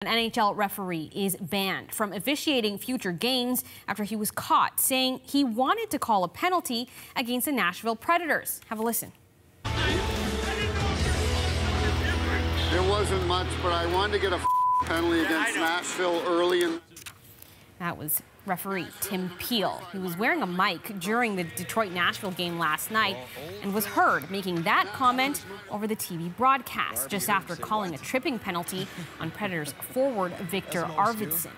An NHL referee is banned from officiating future games after he was caught saying he wanted to call a penalty against the Nashville Predators. Have a listen. It wasn't much, but I wanted to get a penalty against Nashville early in. That was referee Tim Peel. He was wearing a mic during the Detroit-Nashville game last night and was heard making that comment over the TV broadcast just after calling a tripping penalty on Predators forward Victor Arvidsson.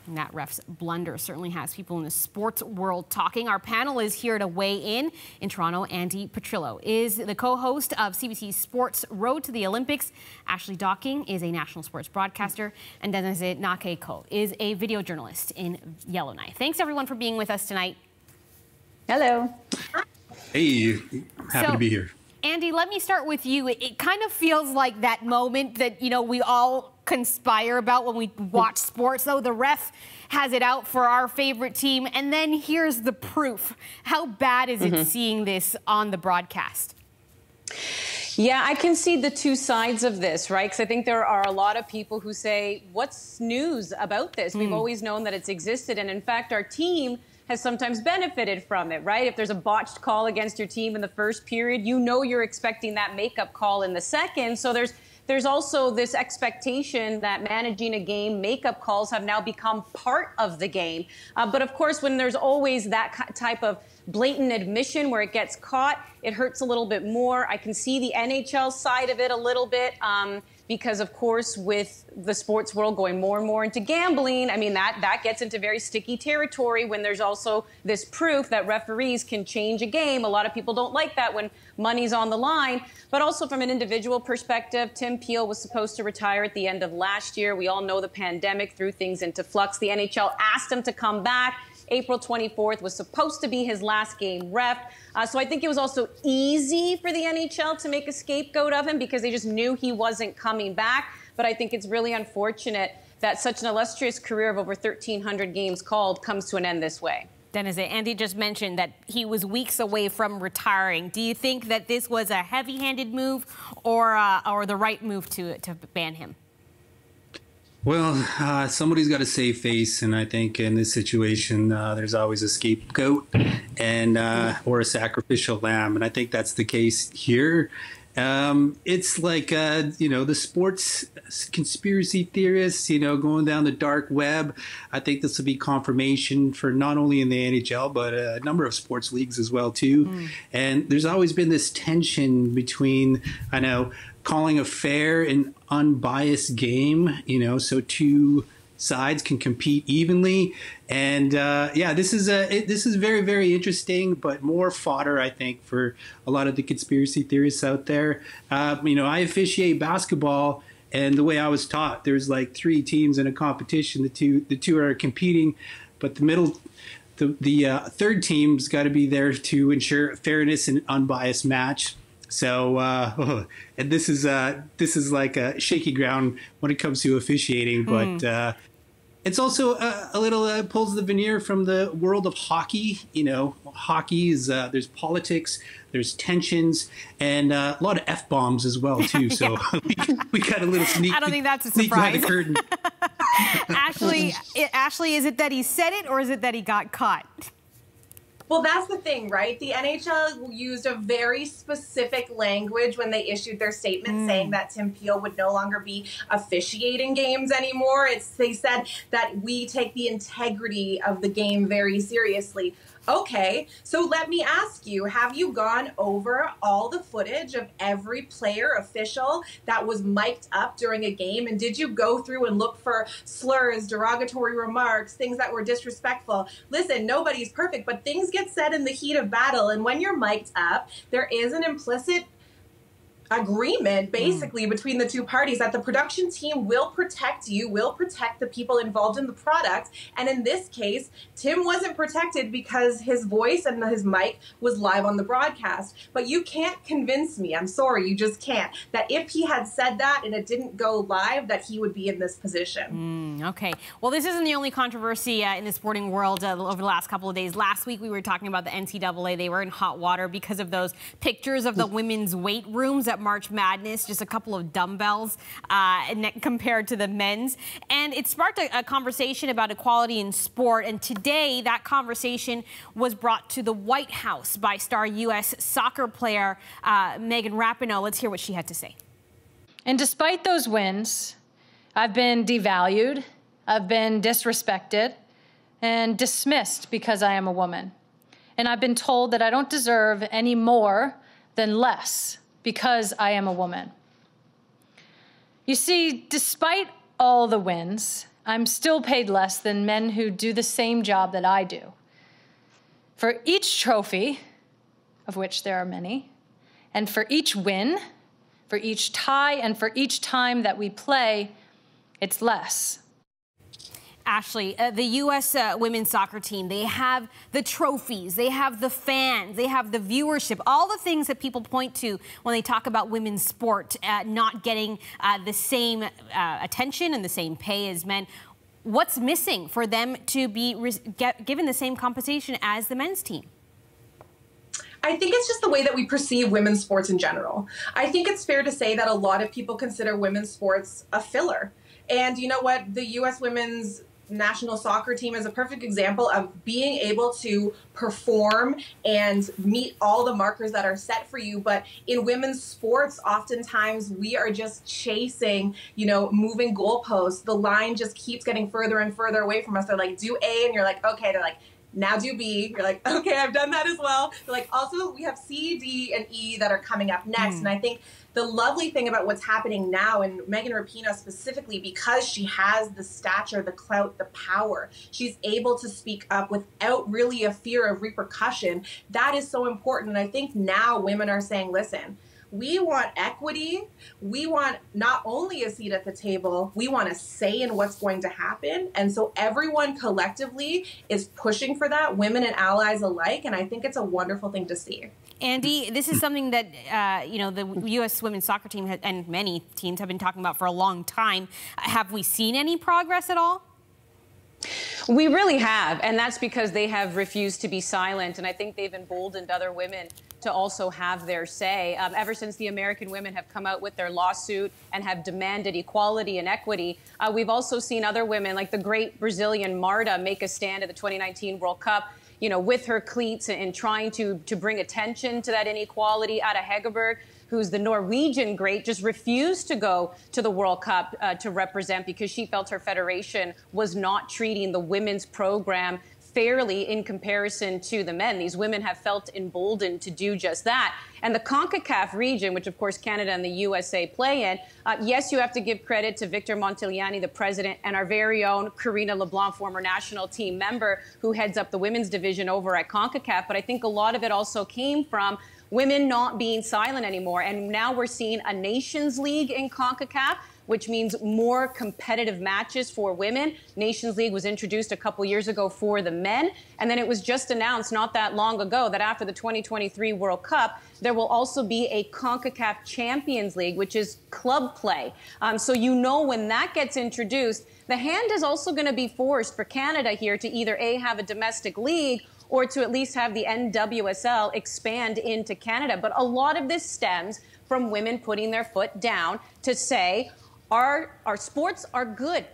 And that ref's blunder certainly has people in the sports world talking. Our panel is here to weigh in. In Toronto, Andy Petrillo is the co-host of CBC Sports Road to the Olympics. Ashley Docking is a national sports broadcaster. And Dennis Nakeko is a video journalist in Yellowknife. Thanks, everyone, for being with us tonight. Hello. Hey, happy to be here. Andy, let me start with you. It kind of feels like that moment that, you know, we all conspire about when we watch sports. Though the ref has it out for our favorite team, and then here's the proof. How bad is it seeing this on the broadcast? Yeah, I can see the two sides of this, right? Because I think there are a lot of people who say, what's news about this? We've always known that it's existed. And in fact, our team has sometimes benefited from it, right? If there's a botched call against your team in the first period, you know you're expecting that makeup call in the second. So there's also this expectation that managing a game, makeup calls have now become part of the game. But of course, when there's always that type of blatant admission where it gets caught, it hurts a little bit more. I can see the NHL side of it a little bit because, of course, with the sports world going more and more into gambling, I mean, that gets into very sticky territory when there's also this proof that referees can change a game. A lot of people don't like that when money's on the line. But also from an individual perspective, Tim Peel was supposed to retire at the end of last year. We all know the pandemic threw things into flux. The NHL asked him to come back. April 24th was supposed to be his last game ref. So I think it was also easy for the NHL to make a scapegoat of him because they just knew he wasn't coming back. But I think it's really unfortunate that such an illustrious career of over 1,300 games called comes to an end this way. Dennis, Andy just mentioned that he was weeks away from retiring. Do you think that this was a heavy-handed move or the right move to ban him? Well, somebody's got to save face, and I think in this situation, there's always a scapegoat and or a sacrificial lamb, and I think that's the case here. It's like, you know, the sports conspiracy theorists, you know, going down the dark web. I think this will be confirmation for not only in the NHL, but a number of sports leagues as well, too. And there's always been this tension between, I know, calling a fair and unbiased game, you know, so two sides can compete evenly. And yeah, this is very, very interesting, but more fodder, I think, for a lot of the conspiracy theorists out there. You know, I officiate basketball, and the way I was taught, there's like 3 teams in a competition. The two are competing, but the third team's got to be there to ensure fairness and unbiased match. So, and this is like a shaky ground when it comes to officiating, but it's also a little pulls the veneer from the world of hockey. You know, hockey is there's politics, there's tensions, and a lot of F-bombs as well too. So we got a little sneak. I don't think that's a surprise. The curtain. Ashley, is it that he said it or is it that he got caught? Well, that's the thing, right? The NHL used a very specific language when they issued their statement saying that Tim Peel would no longer be officiating games anymore. They said that we take the integrity of the game very seriously. Okay, so let me ask you, have you gone over all the footage of every player official that was mic'd up during a game? And did you go through and look for slurs, derogatory remarks, things that were disrespectful? Listen, nobody's perfect, but things get said in the heat of battle. And when you're mic'd up, there is an implicit agreement basically between the two parties that the production team will protect you, will protect the people involved in the product. And in this case, Tim wasn't protected because his voice and his mic was live on the broadcast. But you can't convince me, I'm sorry, you just can't, that if he had said that and it didn't go live, that he would be in this position. Okay. Well, this isn't the only controversy in the sporting world over the last couple of days. Last week, we were talking about the NCAA. They were in hot water because of those pictures of the women's weight rooms that at March Madness, just a couple of dumbbells compared to the men's. And it sparked a conversation about equality in sport. And today, that conversation was brought to the White House by star U.S. soccer player Meghan Rapinoe. Let's hear what she had to say. And despite those wins, I've been devalued, I've been disrespected, and dismissed because I am a woman. And I've been told that I don't deserve any more than less because I am a woman. You see, despite all the wins, I'm still paid less than men who do the same job that I do. For each trophy, of which there are many, and for each win, for each tie, and for each time that we play, it's less. Ashley, the U.S. women's soccer team, they have the trophies, they have the fans, they have the viewership, all the things that people point to when they talk about women's sport not getting the same attention and the same pay as men. What's missing for them to be given the same compensation as the men's team? I think it's just the way that we perceive women's sports in general. I think it's fair to say that a lot of people consider women's sports a filler. And you know what? The U.S. women's national soccer team is a perfect example of being able to perform and meet all the markers that are set for you. But in women's sports, oftentimes we are just chasing, moving goalposts. The line just keeps getting further and further away from us. They're like, do A, and you're like, okay. They're like, now do B. You're like, okay, I've done that as well. They're like, also, we have C, D, and E that are coming up next. And I think the lovely thing about what's happening now, and Meghan Rapinoe specifically, because she has the stature, the clout, the power, she's able to speak up without really a fear of repercussion. That is so important. And I think now women are saying, listen, we want equity. We want not only a seat at the table, we want a say in what's going to happen. And so everyone collectively is pushing for that, women and allies alike. And I think it's a wonderful thing to see. Andy, this is something that, the U.S. women's soccer team and many teams have been talking about for a long time. Have we seen any progress at all? We really have, and that's because they have refused to be silent, and I think they've emboldened other women to also have their say. Ever since the American women have come out with their lawsuit and have demanded equality and equity, we've also seen other women, like the great Brazilian Marta, make a stand at the 2019 World Cup, with her cleats and trying to bring attention to that inequality. Ada Hegerberg, who's the Norwegian great, just refused to go to the World Cup to represent because she felt her federation was not treating the women's program fairly in comparison to the men. These women have felt emboldened to do just that. And the CONCACAF region, which of course Canada and the USA play in, yes, you have to give credit to Victor Montagliani, the president, and our very own Karina LeBlanc, former national team member, who heads up the women's division over at CONCACAF. But I think a lot of it also came from women not being silent anymore. And now we're seeing a Nations League in CONCACAF, which means more competitive matches for women. Nations League was introduced a couple years ago for the men. And then it was just announced not that long ago that after the 2023 World Cup, there will also be a CONCACAF Champions League, which is club play. So when that gets introduced, the hand is also going to be forced for Canada here to either A, have a domestic league, or to at least have the NWSL expand into Canada. But a lot of this stems from women putting their foot down to say, our sports are good.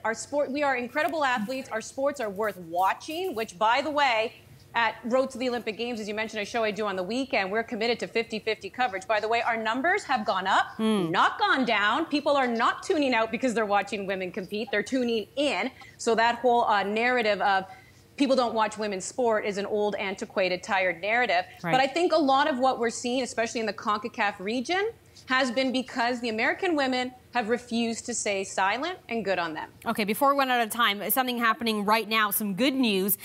We are incredible athletes. Our sports are worth watching, which, by the way, at Road to the Olympic Games, as you mentioned, a show I do on the weekend, we're committed to 50-50 coverage. By the way, our numbers have gone up, not gone down. People are not tuning out because they're watching women compete. They're tuning in. So that whole narrative of people don't watch women's sport is an old, antiquated, tired narrative. Right. But I think a lot of what we're seeing, especially in the CONCACAF region, has been because the American women have refused to stay silent, and good on them. Okay, before we run out of time, something happening right now, some good news.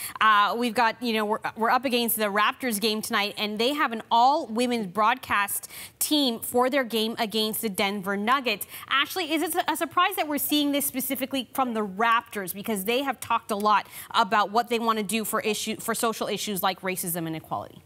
We've got, we're up against the Raptors game tonight, and they have an all-women's broadcast team for their game against the Denver Nuggets. Ashley, is it a surprise that we're seeing this specifically from the Raptors, because they have talked a lot about what they want to do for social issues like racism and equality?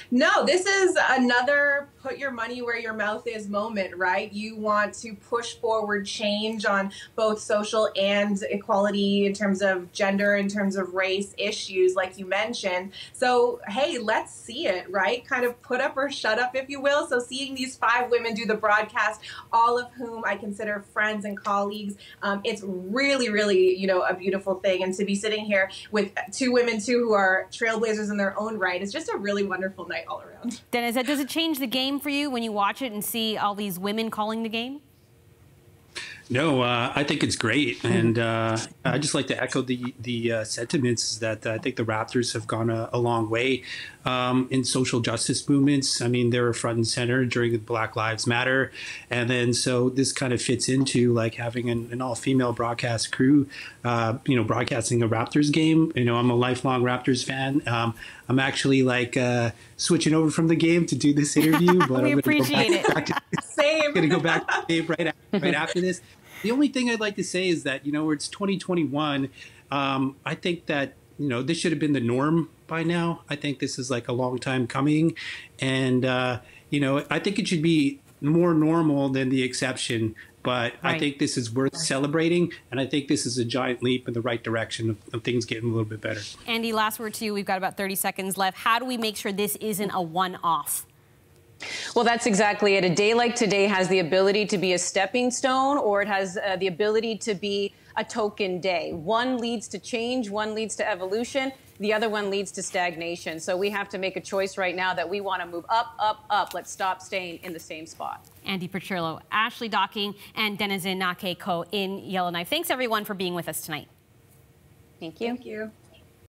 No, this is another put your money where your mouth is moment, right? You want to push forward change on both social and equality in terms of gender, in terms of race issues, like you mentioned. So, hey, let's see it, right? Kind of put up or shut up, if you will. So seeing these 5 women do the broadcast, all of whom I consider friends and colleagues, it's really, really, you know, a beautiful thing. And to be sitting here with 2 women, too, who are trailblazers in their own right, it's just a really wonderful night all around. Dennis, does it change the game for you when you watch it and see all these women calling the game? No, I think it's great, and I just like to echo the sentiments that I think the Raptors have gone a long way in social justice movements. I mean, they were front and center during the Black Lives Matter, and then so this kind of fits into like having an all-female broadcast crew, you know, broadcasting a Raptors game. You know, I'm a lifelong Raptors fan. I'm actually like switching over from the game to do this interview, but we I'm appreciate it. Same. going to go back to the game right after this. The only thing I'd like to say is that, you know, it's 2021. I think that, you know, this should have been the norm by now. I think this is like a long time coming. And, you know, I think it should be more normal than the exception. But right. I think this is worth celebrating. And I think this is a giant leap in the right direction of things getting a little bit better. Andy, last word to you. We've got about 30 seconds left. How do we make sure this isn't a one-off? Well, that's exactly it. A day like today has the ability to be a stepping stone, or it has the ability to be a token day. One leads to change, one leads to evolution, the other one leads to stagnation. So we have to make a choice right now that we want to move up, up, up. Let's stop staying in the same spot. Andy Petrillo, Ashley Docking, and Denizen Nakeko in Yellowknife. Thanks, everyone, for being with us tonight. Thank you. Thank you.